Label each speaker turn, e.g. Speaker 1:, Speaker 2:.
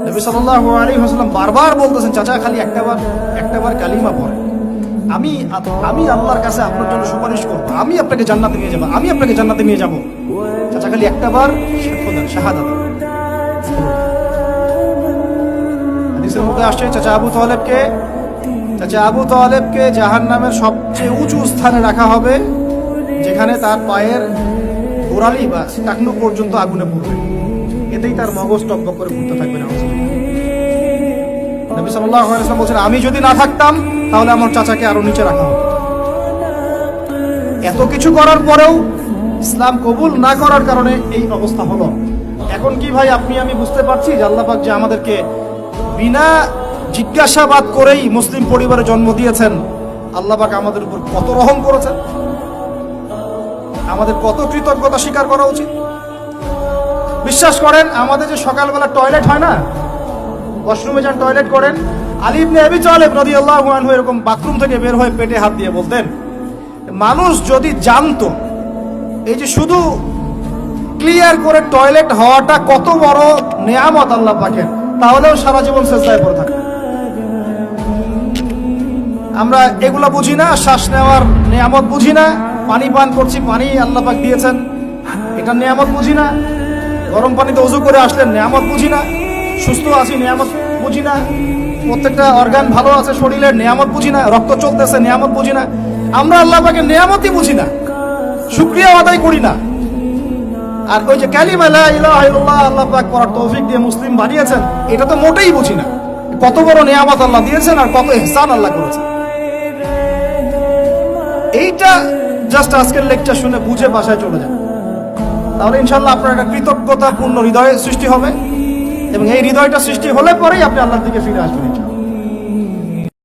Speaker 1: নবী সাল্লাল্লাহু আলাইহি ওয়াসাল্লাম বারবার বলতেছেন, চাচা খালি একটাবার কালিমা পড়েন, আমি আল্লাহর কাছে আপনার জন্য সুপারিশ করব, আমি আপনাকে জান্নাতে নিয়ে যাব, আমি আপনাকে জান্নাতে নিয়ে যাব। চাচা খালি একটাবার সাক্ষ্য দেন, শাহাদাত। হাদিসের মধ্যে আসছে চাচা আবু তালেবকে জাহান্নামের সবচেয়ে উঁচু স্থানে রাখা হবে, যেখানে তার পায়ের গোড়ালি বা টাকনু পর্যন্ত আগুনে পড়বে, এতেই তার মগজ টকবক করে ঘুরতে থাকবে না। নবী সাল্লাল্লাহু আলাইহি ওয়াসাল্লাম বলছেন, আমি যদি না থাকতাম তাহলে আমার চাচাকে আরো নিচে রাখা হতো। এত কিছু করার পরেও ইসলাম কবুল না করার কারণে এই অবস্থা হলো। এখন কি ভাই আপনি আমি বুঝতে পারছি যে আল্লাহ পাক যে আমাদেরকে বিনা জিজ্ঞাসাবাদ করেই মুসলিম পরিবারে জন্ম দিয়েছেন, আল্লাহ পাক আমাদের উপর কত রহম করেছেন, আমাদের কত কৃতজ্ঞতা স্বীকার করা উচিত। বিশ্বাস করেন, আমাদের যে সকালবেলা টয়লেট হয় না, ওয়াশরুমে যান টয়লেট করেন, আলী ইবনে আবি তালেব রাদিয়াল্লাহু আনহু এরকম বাথরুম থেকে বের হয়ে পেটে হাত দিয়ে বলতেন, মানুষ যদি জানতো এই যে শুধু ক্লিয়ার করে টয়লেট হওয়াটা কত বড় নেয়ামত আল্লাহ পাকের, তাহলেও সারা জীবন সেজদায় পড়ে থাকে। আমরা এগুলা বুঝি না, শ্বাস নেওয়ার নেয়ামত বুঝি না, পানি পান করছি, পানি আল্লাহ পাক দিয়েছেন, এটা নেয়ামত বুঝি না, গরম পানিতে ওযু করে আসলেন নেয়ামত বুঝি না, সুস্থ আছি নেয়ামত বুঝি না, প্রত্যেকটা অর্গান ভালো আছে শরীরের নেয়ামত বুঝি না, রক্ত চলতেছে নেয়ামত বুঝি না। আমরা আল্লাহ পাকের নেয়ামতই বুঝি না, শুকরিয়া আদায় করি না। আর ওই যে কালিমা লা ইলাহা ইল্লাল্লাহ আল্লাহ পাক পড়ার তৌফিক দিয়ে মুসলিম বানিয়েছেন, এটা তো মোটেই বুঝি না। কত বড় নেয়ামত আল্লাহ দিয়েছেন আর কত ইহসান আল্লাহ করেছেন। এইটা জাস্ট আজকের লেকচার শুনে বুঝে বাসায় চলে যান, তাহলে ইনশাআল্লাহ আপনার একটা কৃতজ্ঞতাপূর্ণ হৃদয় সৃষ্টি হবে, এবং এই হৃদয়টা সৃষ্টি হলে পরেই আপনি আল্লাহর দিকে ফিরে আসবেন।